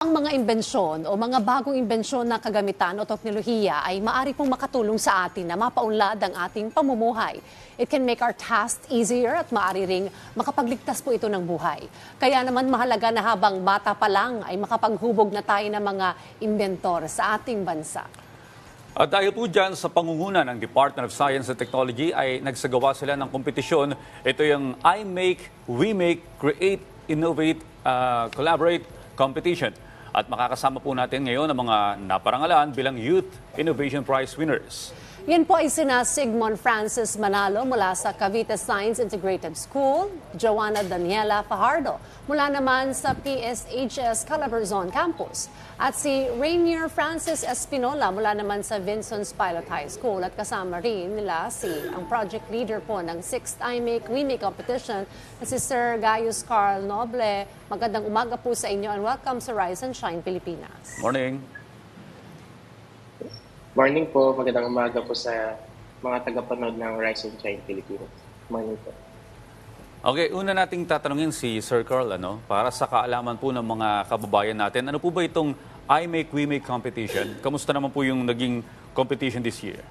Ang mga imbensyon o mga bagong imbensyon na kagamitan o teknolohiya ay maaari pong makatulong sa atin na mapaunlad ang ating pamumuhay. It can make our tasks easier at maaari ring makapagligtas po ito ng buhay. Kaya naman mahalaga na habang bata pa lang ay makapaghubog na tayo ng mga inventor sa ating bansa. At dahil po dyan sa pangunguna ng Department of Science and Technology ay nagsagawa sila ng kompetisyon. Ito yung I Make, We Make, Create, Innovate, Collaborate competition. At makakasama po natin ngayon ang mga naparangalan bilang Youth Innovation Prize winners. Yan po ay sina Sigmund Francis Manalo mula sa Cavite Science Integrated School, Joanna Daniela Fajardo mula naman sa PSHS Calabarzon Campus, at si Rainier Francis Espinola mula naman sa Vincent's Pilot High School, at kasama rin nila ang project leader po ng 6th I Make, We Make competition na si Sir Gaius Carl Noble. Magandang umaga po sa inyo and welcome sa Rise and Shine Pilipinas. Morning. Morning po, magandang umaga po sa mga tagapanood ng Rise and Shine Pilipinas. Morning po. Okay, una nating tatanungin si Sir Carl, para sa kaalaman po ng mga kababayan natin. Ano po ba itong I Make, We Make competition? Kamusta naman po yung naging competition this year?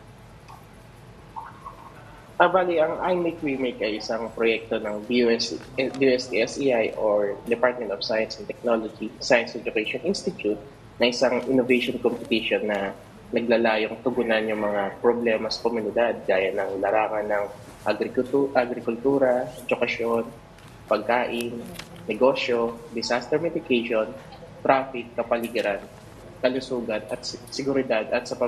Bali, ang I Make, We Make ay isang proyekto ng DOST-SEI or Department of Science and Technology, Science Education Institute, na isang innovation competition na naglalayong tugunan yung mga problema sa komunidad gaya ng larangan ng agrikultura, edukasyon, pagkain, negosyo, disaster mitigation, traffic, kapaligiran, kalusugan at seguridad sa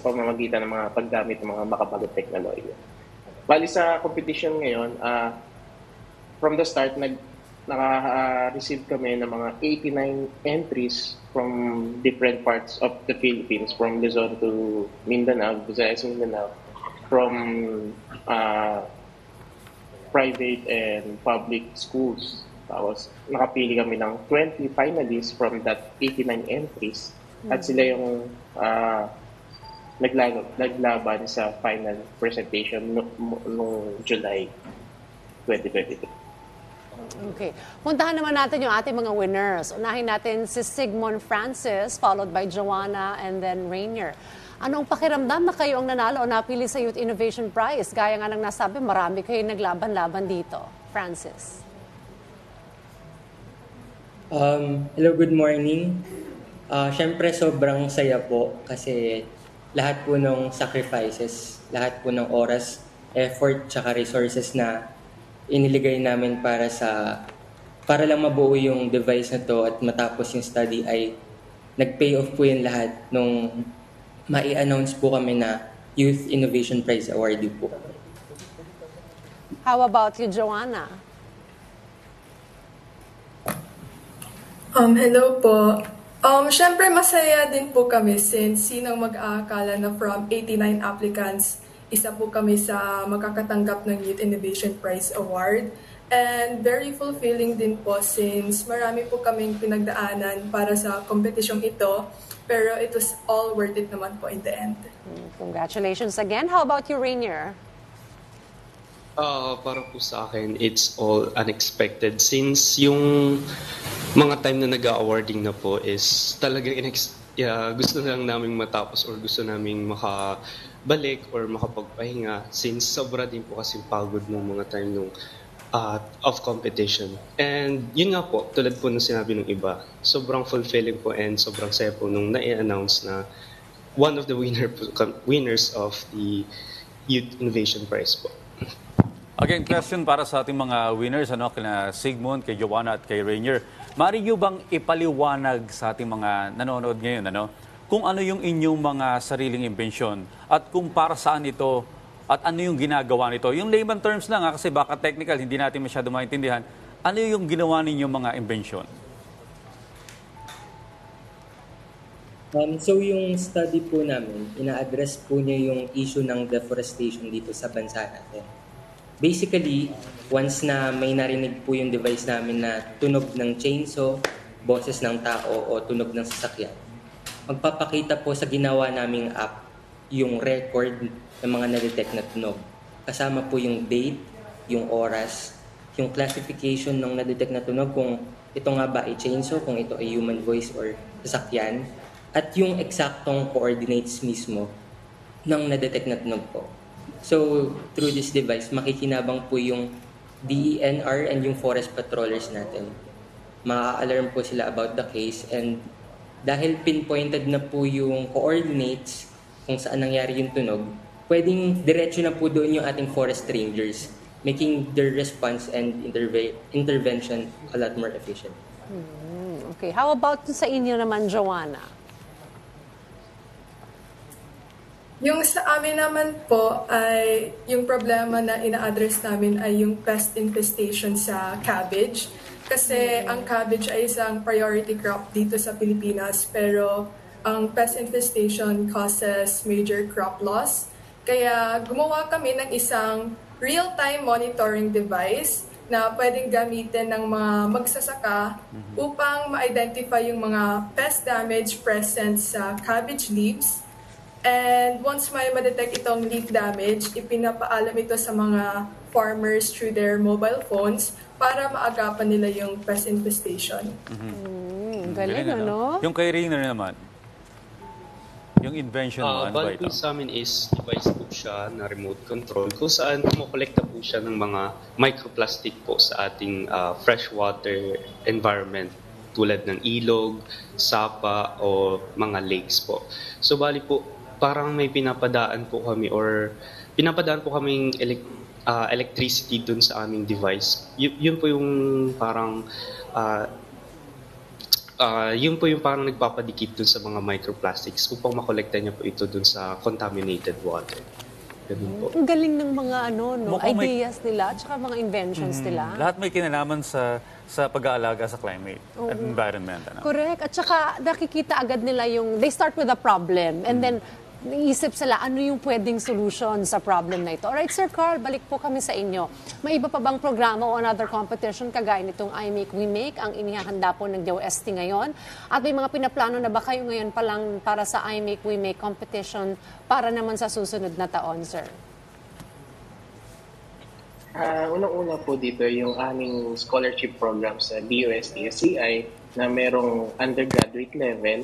pamamagitan ng mga paggamit ng mga makabagong teknolohiya. Bali sa competition ngayon, from the start naka-receive kami ng mga 89 entries from different parts of the Philippines, from Luzon to Mindanao, Visayas, Mindanao, from private and public schools. Tapos nakapili kami ng 20 finalists from that 89 entries at sila yung naglaban sa final presentation noong July 2022. Okay. Puntahan naman natin yung ating mga winners. Unahin natin si Sigmund Francis, followed by Joanna and then Rainier. Anong pakiramdam na kayo ang nanalo o napili sa Youth Innovation Prize? Gaya nga ng nasabi, marami kayo naglaban-laban dito. Francis. Hello, good morning. Siyempre, sobrang saya po kasi lahat po ng sacrifices, lahat po ng oras, effort, tsaka resources na iniligay namin para lang mabuo yung device na to at matapos yung study ay nag-pay off po yung lahat nung mai-announce po kami na Youth Innovation Prize awardee po. How about you, Joanna? Hello po. Siyempre masaya din po kami since sinang mag-aakala na from 89 applicants, isa po kami sa makakatanggap ng Youth Innovation Prize Award. And very fulfilling din po since marami po kaming pinagdaanan para sa competition ito. Pero it was all worth it naman po in the end. Congratulations again. How about you, Rainier? Para po sa akin, it's all unexpected since yung mga time na nag-awarding na po is talagang gusto lang namin matapos or gusto namin makabalik or makapagpahinga since sobra din po kasi pagod ng mga time nung of competition. And yun nga po, tulad po ng sinabi ng iba, sobrang fulfilling po and sobrang saya po nung na-announce na one of the winners of the Youth Innovation Prize po. Again, question para sa ating mga winners, kina Sigmund, kay Joanna at kay Rainier. Maaari niyo bang ipaliwanag sa ating mga nanonood ngayon, kung ano yung inyong mga sariling imbensyon at kung para saan ito at ano yung ginagawa nito? Yung layman terms lang, kasi baka technical, hindi natin masyado maintindihan. Ano yung ginawa ninyong mga imbensyon? So yung study po namin, ina-address po niya yung issue ng deforestation dito sa bansa natin. Basically, once na may narinig po yung device namin na tunog ng chainsaw, boses ng tao o tunog ng sasakyan, magpapakita po sa ginawa naming app yung record ng mga na-detect na tunog. Kasama po yung date, yung oras, yung classification ng na-detect na tunog kung ito nga ba ay chainsaw, kung ito ay human voice or sasakyan, at yung eksaktong coordinates mismo ng na-detect na tunog po. So, through this device, makikinabang po yung DENR and yung forest patrollers natin. Ma-alarm po sila about the case, and dahil pinpointed na po yung coordinates kung saan nangyari yung tunog, pwedeng diretso na po doon yung ating forest rangers, making their response and intervention a lot more efficient. Okay, how about sa inyo naman, Joanna? Yung sa amin naman po ay yung problema na ina-address namin ay yung pest infestation sa cabbage. Kasi ang cabbage ay isang priority crop dito sa Pilipinas, pero ang pest infestation causes major crop loss. Kaya gumawa kami ng isang real-time monitoring device na pwedeng gamitin ng mga magsasaka upang ma-identify yung mga pest damage present sa cabbage leaves. And once may ma-detect itong leaf damage, ipinapaalam ito sa mga farmers through their mobile phones para maagapan nila yung pest infestation. Galing, ano? Yung kay Rainer naman, yung invention mo, ano ba ito? Sa amin is device po siya na remote control kung saan kumukolekta po siya ng mga microplastic po sa ating freshwater environment tulad ng ilog, sapa o mga lakes po. So bali po, parang may pinapadaan po kaming electricity dun sa aming device. Yun po yung parang nagpapadikit dun sa mga microplastics upang makolekta niya po ito dun sa contaminated water. Ganun po. Ang galing ng mga Mukhang may- ideas nila at saka mga inventions nila. Lahat may kinalaman sa pag-aalaga sa climate at environment. Ano? Correct. At saka nakikita agad nila they start with a problem and then naisip sila ano yung pwedeng solution sa problem na ito. Alright, Sir Carl, balik po kami sa inyo. May iba pa bang programa o another competition kagaya nitong I Make, We Make ang inihahanda po ng DOST ngayon? At may mga pinaplano na ba kayo ngayon pa lang para sa I Make, We Make competition para naman sa susunod na taon, Sir? Unang-una po dito yung aming scholarship program sa DOST-SCI na merong undergraduate level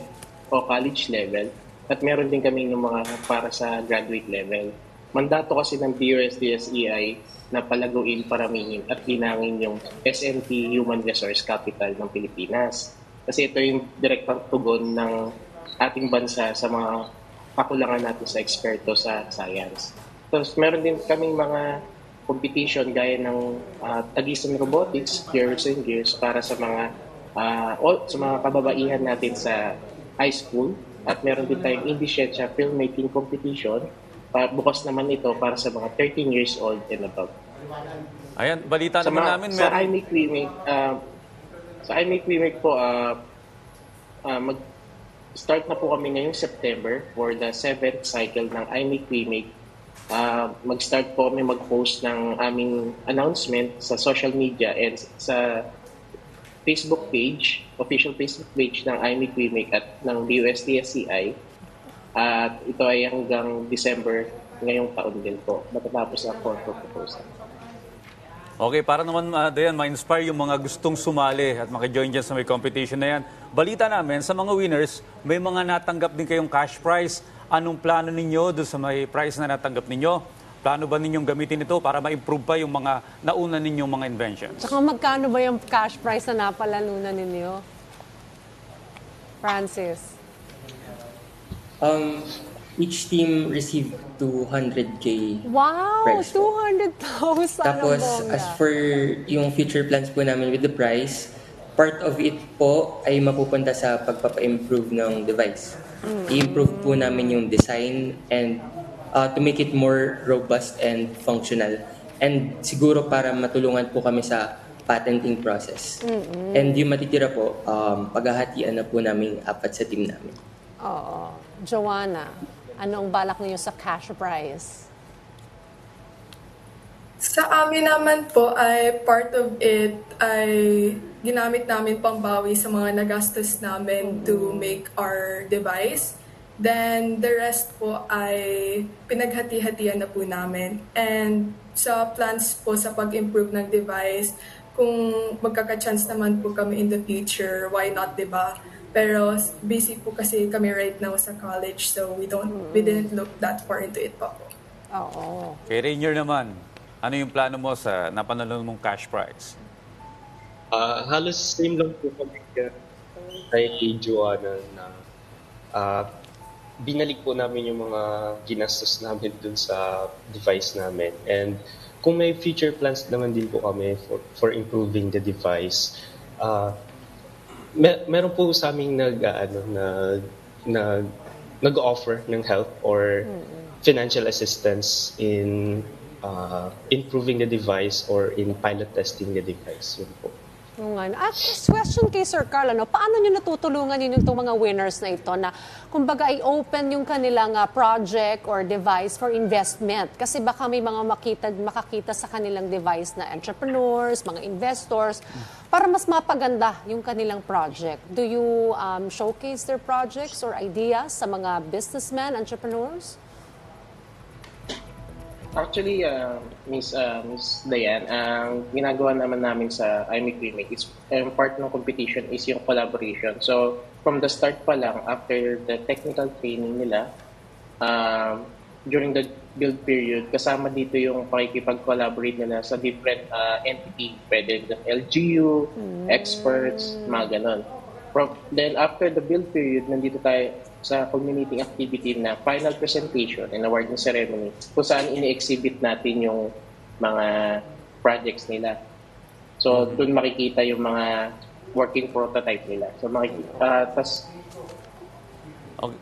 o college level at meron din kami ng mga para sa graduate level. Mandato kasi ng DOST-SCI na palaguin, paramihin at linangin yung SMT Human Resource Capital ng Pilipinas. Kasi ito yung direktang tugon ng ating bansa sa mga kakulangan natin sa eksperto sa science. Tapos meron din kaming mga competition gaya ng Tagisan Robotics, Gears and Gears para sa mga kababaihan natin sa high school. At meron din tayong Indiscientia Filmmaking Competition. Bukas naman ito para sa mga 13 years old and above. Ayan, balita naman namin. Sa I Make, We Make, po, mag-start na po kami ngayong September for the 7th cycle ng I Make, We Make. Mag-start po kami mag-post ng aming announcement sa social media and sa Facebook page, official Facebook page ng I Make, We Make at ng DOST-SCI. At ito ay hanggang December ngayong taon din po. Matatapos ang proposal. Okay, para naman Dayan, ma-inspire yung mga gustong sumali at maki-join dyan sa may competition na yan. Balita namin, sa mga winners, may mga natanggap din kayong cash prize. Anong plano ninyo doon sa may prize na natanggap ninyo? Plano ba ninyong gamitin ito para ma-improve pa yung mga nauna ninyong mga inventions? Tsaka magkano ba yung cash prize na napalanunan ninyo? Francis? Each team received 200K Wow! prize po. 200,000 Tapos, ang bongga. as for yung future plans po namin with the prize, part of it po ay mapupunta sa pagpapa-improve ng device. I-improve po namin yung design and to make it more robust and functional. And siguro para matulungan po kami sa patenting process. And yung matitira po, paghahatian na po namin 4 sa team namin. Oo. Joanna, anong balak niyo sa cash prize? Sa amin naman po ay part of it ay ginamit namin pambawi sa mga nagastos namin to make our device. Then the rest po ay pinaghati-hatian na po namin. And sa plans po sa pag-improve ng device, kung magkaka-chance naman po kami in the future, why not, 'di ba? Pero busy po kasi kami right now sa college, so we didn't look that far into it pa po. Oo. Kay Rainier naman, ano yung plano mo sa napanalo mong cash prize? Halos same lang po kami kay Joanna na binalik po namin yung mga ginastos namin dun sa device namin. And kung may future plans naman din po kami for improving the device, meron po sa aming nag-offer ng help or financial assistance in improving the device or in pilot testing the device. Yun po. At question kay Sir Carl, paano nyo natutulungan yun itong mga winners na ito na kumbaga i-open yung kanilang project or device for investment? Kasi baka may mga makakita sa kanilang device na entrepreneurs, mga investors, para mas mapaganda yung kanilang project. Do you showcase their projects or ideas sa mga businessmen, entrepreneurs? Actually, Miss Diane, ang ginagawa naman namin sa iMake Remake is part ng competition is yung collaboration. So, from the start pa lang, after the technical training nila, during the build period, kasama dito yung pakikipag-collaborate nila sa different entity, pwede ng LGU, experts, mga ganon. Then, after the build period, nandito tayo sa community activity na final presentation and awarding ceremony kung saan ini-exhibit natin yung mga projects nila. So, doon makikita yung mga working prototype nila. So, tas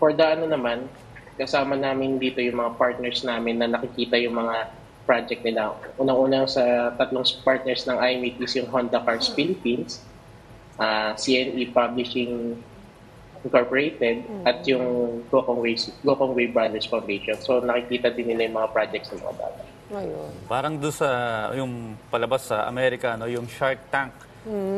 for the naman, kasama namin dito yung mga partners namin na nakikita yung mga project nila. Unang-una sa tatlong partners ng iMake is yung Honda Cars Philippines, CNE Publishing Incorporated, at yung Gokong Way Brothers Foundation. So nakikita din nila yung mga projects ng mga bata. Ayun. Parang doon sa yung palabas sa Amerika, yung Shark Tank,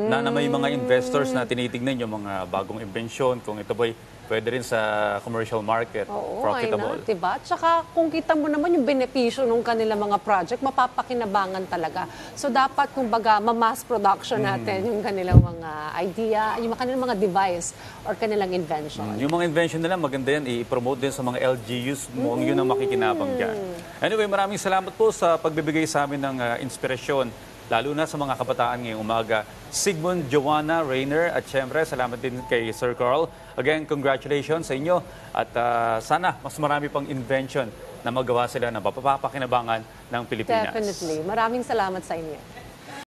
na may mga investors na tinitignan yung mga bagong imbensyon, kung ito ba'y pwede rin sa commercial market, profitable. Oo, diba? Tsaka kung kita mo naman yung benepisyo ng kanilang mga project, mapapakinabangan talaga. So dapat kumbaga ma-mass production natin yung kanilang mga idea, yung kanilang mga device or kanilang invention. Yung mga invention nila, maganda yan, i-promote din sa mga LGUs mo, yun ang makikinabang dyan. Anyway, maraming salamat po sa pagbibigay sa amin ng inspirasyon, lalo na sa mga kabataan ngayong umaga. Sigmund, Joanna, Rainier, at syempre, salamat din kay Sir Carl. Again, congratulations sa inyo at sana mas marami pang invention na magawa sila na mapapakinabangan ng Pilipinas. Definitely. Maraming salamat sa inyo.